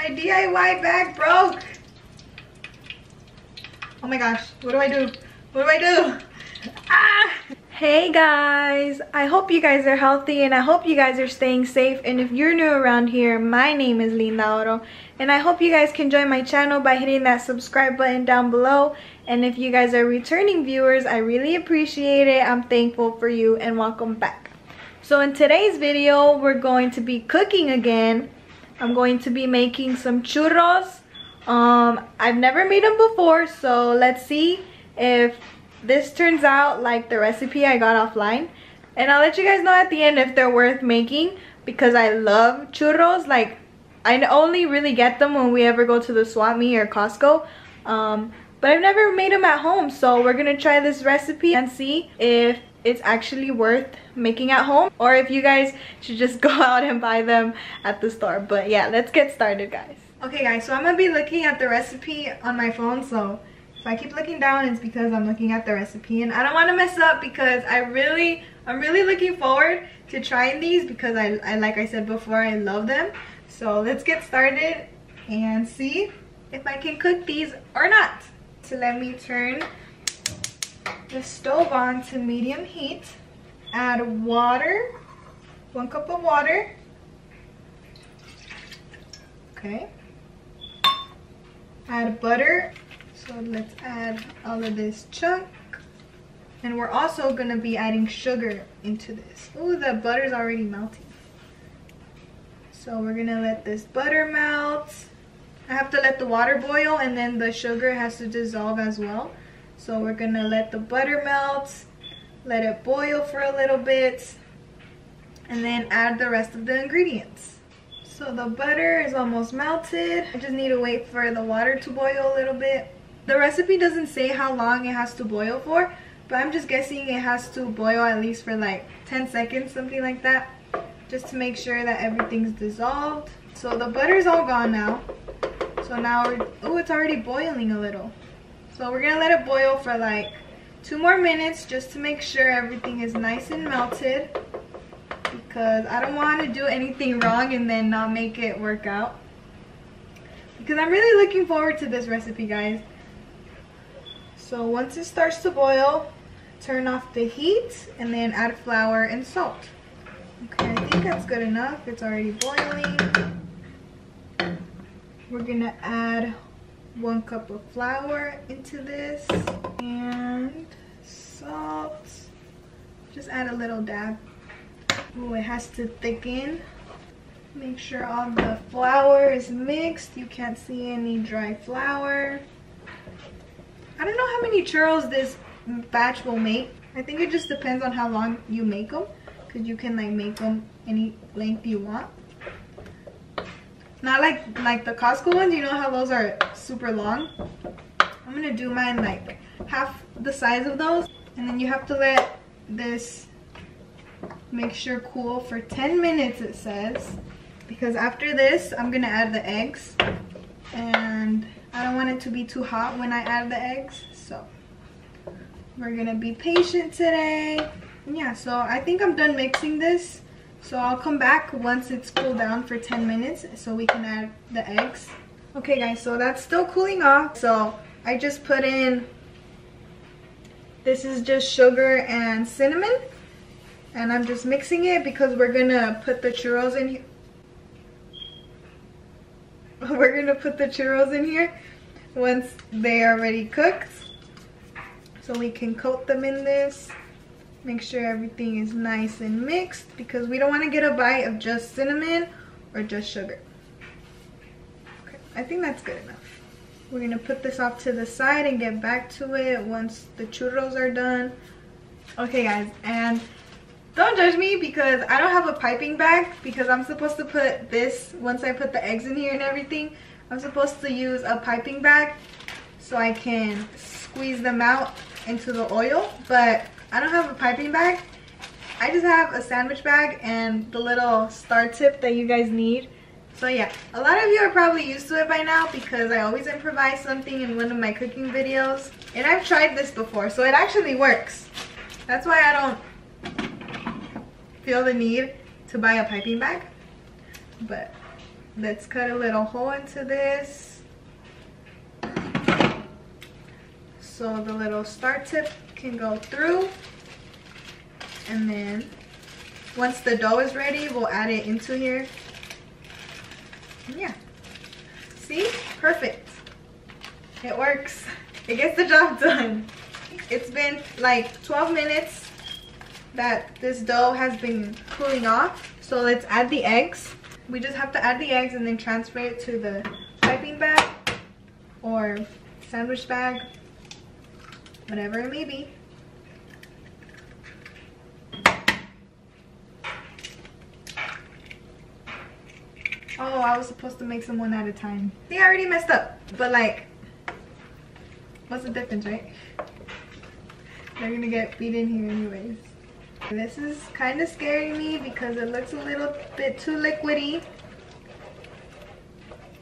My DIY bag broke. Oh my gosh, what do I do? What do I do? Ah! Hey guys, I hope you guys are healthy and I hope you guys are staying safe. And if you're new around here, my name is LindaOro and I hope you guys can join my channel by hitting that subscribe button down below. And if you guys are returning viewers, I really appreciate it. I'm thankful for you and welcome back. So in today's video, we're going to be cooking again. I'm going to be making some churros. I've never made them before, so let's see if this turns out like the recipe I got offline. And I'll let you guys know at the end if they're worth making, because I love churros. Like, I only really get them when we ever go to the swap meet or Costco. But I've never made them at home, so we're gonna try this recipe and see if it's actually worth making at home or if you guys should just go out and buy them at the store. But yeah, let's get started, guys. Okay guys, so I'm gonna be looking at the recipe on my phone, so if I keep looking down, it's because I'm looking at the recipe and I don't want to mess up, because I'm really looking forward to trying these, because I like I said before, I love them. So let's get started and see if I can cook these or not. So let me turn the stove on to medium heat. Add water, 1 cup of water. Okay. Add butter. So let's add all of this chunk. And we're also gonna be adding sugar into this. Ooh, the butter's already melting. So we're gonna let this butter melt. I have to let the water boil and then the sugar has to dissolve as well. So we're gonna let the butter melt, let it boil for a little bit, and then add the rest of the ingredients. So the butter is almost melted. I just need to wait for the water to boil a little bit. The recipe doesn't say how long it has to boil for, but I'm just guessing it has to boil at least for like 10 seconds, something like that, just to make sure that everything's dissolved. So the butter's all gone now. So now it's already boiling a little. So we're gonna let it boil for like 2 more minutes just to make sure everything is nice and melted, because I don't want to do anything wrong and then not make it work out, because I'm really looking forward to this recipe, guys. So once it starts to boil, turn off the heat and then add flour and salt. Okay, I think that's good enough. It's already boiling. We're gonna add 1 cup of flour into this and salt. Just add a little dab. Ooh, it has to thicken. Make sure all the flour is mixed. You can't see any dry flour. I don't know how many churros this batch will make. I think it just depends on how long you make them, because you can like make them any length you want. Not like the Costco ones, you know how those are super long. I'm gonna do mine like half the size of those, and then you have to let this mixture cool for 10 minutes, it says, because after this I'm gonna add the eggs and I don't want it to be too hot when I add the eggs. So we're gonna be patient today. And yeah, so I think I'm done mixing this. So I'll come back once it's cooled down for 10 minutes so we can add the eggs. Okay guys, so that's still cooling off. So I just put in, this is just sugar and cinnamon. And I'm just mixing it because we're gonna put the churros in here. We're gonna put the churros in here once they are already cooked. So we can coat them in this. Make sure everything is nice and mixed, because we don't want to get a bite of just cinnamon or just sugar. Okay, I think that's good enough. We're gonna put this off to the side and get back to it once the churros are done. Okay guys, and don't judge me because I don't have a piping bag, because I'm supposed to put this, once I put the eggs in here and everything, I'm supposed to use a piping bag so I can squeeze them out into the oil, but I don't have a piping bag. I just have a sandwich bag and the little star tip that you guys need. So yeah, a lot of you are probably used to it by now, because I always improvise something in one of my cooking videos. And I've tried this before, so it actually works. That's why I don't feel the need to buy a piping bag. But let's cut a little hole into this so the little star tip can go through. And then once the dough is ready, we'll add it into here. And yeah, see, perfect. It works. It gets the job done. It's been like 12 minutes that this dough has been cooling off. So let's add the eggs. We just have to add the eggs and then transfer it to the piping bag or sandwich bag, whatever it may be. Oh, I was supposed to make some one at a time. See, I already messed up. But like, what's the difference, right? They're gonna get beat in here anyways. This is kind of scaring me because it looks a little bit too liquidy.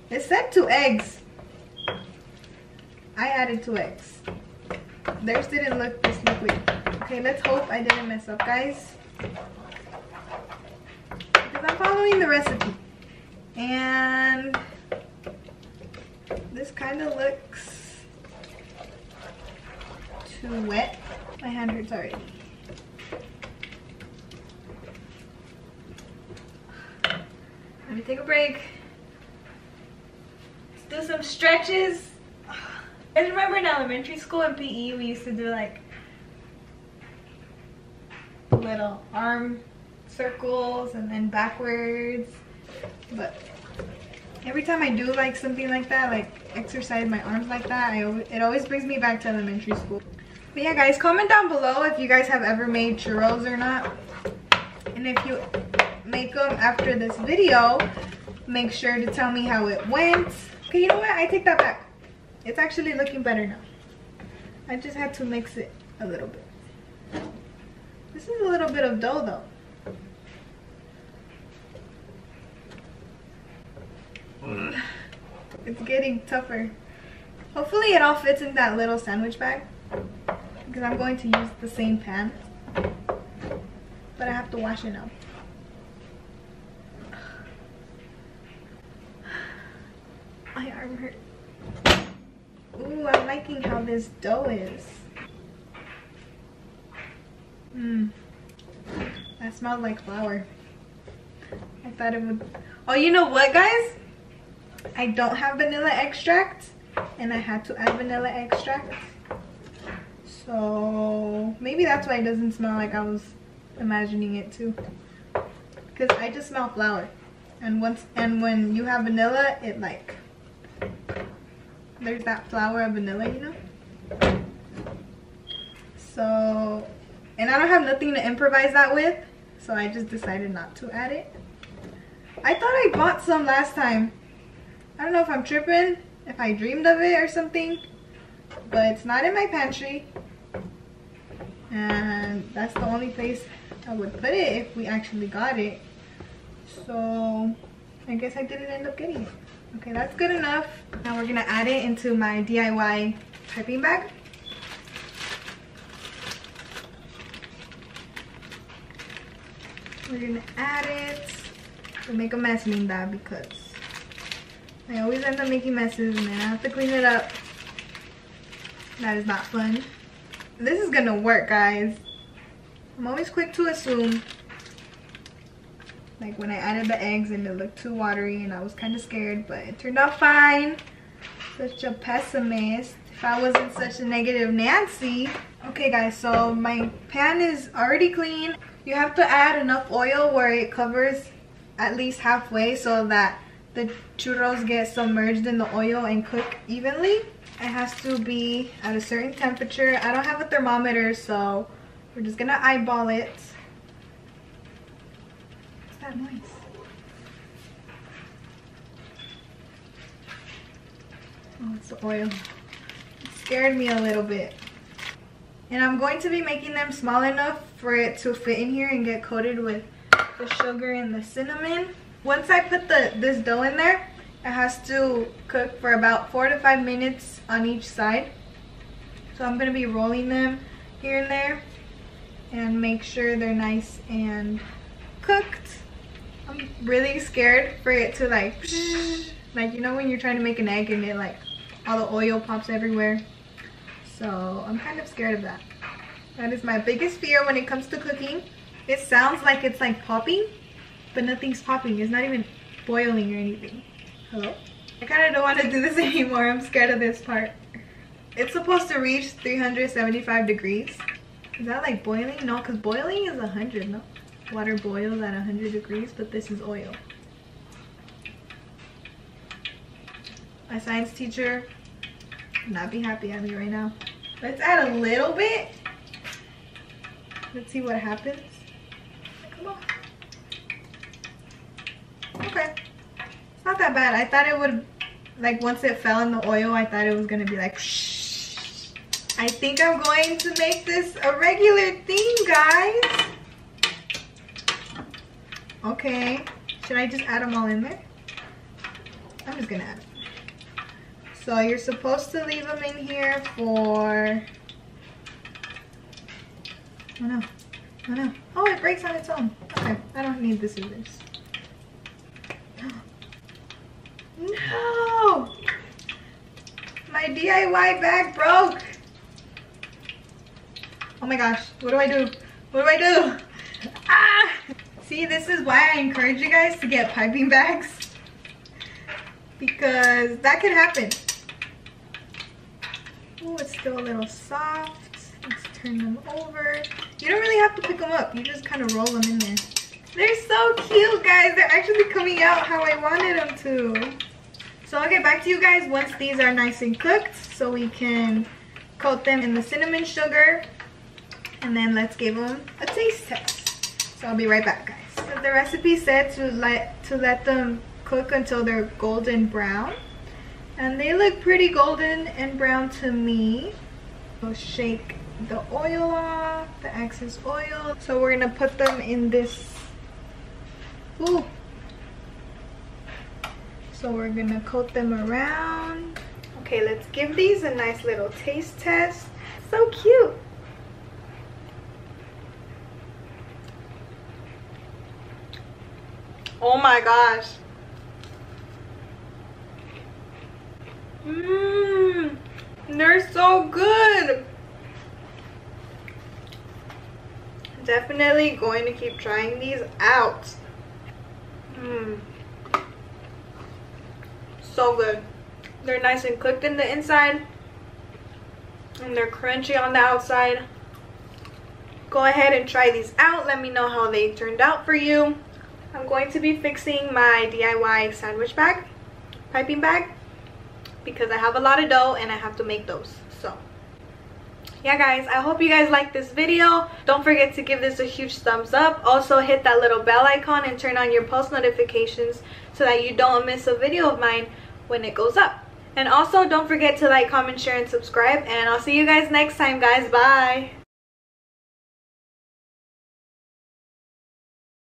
It said 2 eggs. I added 2 eggs. Theirs didn't look this liquid. Okay, let's hope I didn't mess up, guys. Because I'm following the recipe. And this kind of looks too wet. My hand hurts already. Let me take a break. Let's do some stretches. I remember in elementary school in PE we used to do like little arm circles and then backwards. But every time I do like something like that, like exercise my arms like that, it always brings me back to elementary school. But yeah, guys, comment down below if you guys have ever made churros or not. And if you make them after this video, make sure to tell me how it went. Okay, you know what? I take that back. It's actually looking better now. I just had to mix it a little bit. This is a little bit of dough though. It's getting tougher. Hopefully it all fits in that little sandwich bag because I'm going to use the same pan, but I have to wash it now. My arm hurt. Ooh, I'm liking how this dough is. That smells like flour. I thought it would. Oh, you know what, guys? I don't have vanilla extract and I had to add vanilla extract, so maybe that's why it doesn't smell like I was imagining it to, because I just smell flour, and when you have vanilla, it like there's that flour of vanilla, you know. So, and I don't have nothing to improvise that with, so I just decided not to add it. I thought I bought some last time. I don't know if I'm tripping, if I dreamed of it or something, but it's not in my pantry. And that's the only place I would put it if we actually got it. So I guess I didn't end up getting it. Okay, that's good enough. Now we're gonna add it into my DIY piping bag. We're gonna add it. We'll make a mess, Linda, because I always end up making messes and then I have to clean it up. That is not fun. This is gonna work, guys. I'm always quick to assume. Like when I added the eggs and it looked too watery and I was kind of scared, but it turned out fine. Such a pessimist. If I wasn't such a negative Nancy. Okay, guys, so my pan is already clean. You have to add enough oil where it covers at least halfway so that the churros get submerged in the oil and cook evenly. It has to be at a certain temperature. I don't have a thermometer, so we're just gonna eyeball it. What's that noise? Oh, it's the oil. It scared me a little bit. And I'm going to be making them small enough for it to fit in here and get coated with the sugar and the cinnamon. Once I put this dough in there, it has to cook for about 4 to 5 minutes on each side. So I'm gonna be rolling them here and there and make sure they're nice and cooked. I'm really scared for it to like you know when you're trying to make an egg and it like all the oil pops everywhere. So I'm kind of scared of that. That is my biggest fear when it comes to cooking. It sounds like it's like popping, but nothing's popping. It's not even boiling or anything. Hello? I kind of don't want to do this anymore. I'm scared of this part. It's supposed to reach 375 degrees. Is that like boiling? No, because boiling is 100, no? Water boils at 100 degrees, but this is oil. My science teacher would not be happy at me right now. Let's add a little bit. Let's see what happens. Come on. Okay. It's not that bad. I thought it would, like once it fell in the oil, I thought it was going to be like shh. I think I'm going to make this a regular thing, guys. Okay. Should I just add them all in there? I'm just going to add them. So you're supposed to leave them in here for... Oh no. Oh no. Oh, it breaks on its own. Okay, I don't need the scissors. No! My DIY bag broke! Oh my gosh, what do I do? What do I do? Ah! See, this is why I encourage you guys to get piping bags. Because that could happen. Oh, it's still a little soft. Let's turn them over. You don't really have to pick them up. You just kind of roll them in there. They're so cute, guys. They're actually coming out how I wanted them to. So I'll get back to you guys once these are nice and cooked so we can coat them in the cinnamon sugar. And then let's give them a taste test. So I'll be right back, guys. So the recipe said to let them cook until they're golden brown. And they look pretty golden and brown to me. We'll shake the oil off, the excess oil. So we're gonna put them in this. Ooh. So we're gonna coat them around. Okay, let's give these a nice little taste test. So cute. Oh my gosh. Mmm. They're so good. Definitely going to keep trying these out. Mmm. So good. They're nice and cooked in the inside. And they're crunchy on the outside. Go ahead and try these out. Let me know how they turned out for you. I'm going to be fixing my DIY sandwich bag, piping bag, because I have a lot of dough and I have to make those. So yeah, guys, I hope you guys liked this video. Don't forget to give this a huge thumbs up. Also hit that little bell icon and turn on your post notifications so that you don't miss a video of mine when it goes up. And also don't forget to like, comment, share, and subscribe. And I'll see you guys next time, guys. Bye.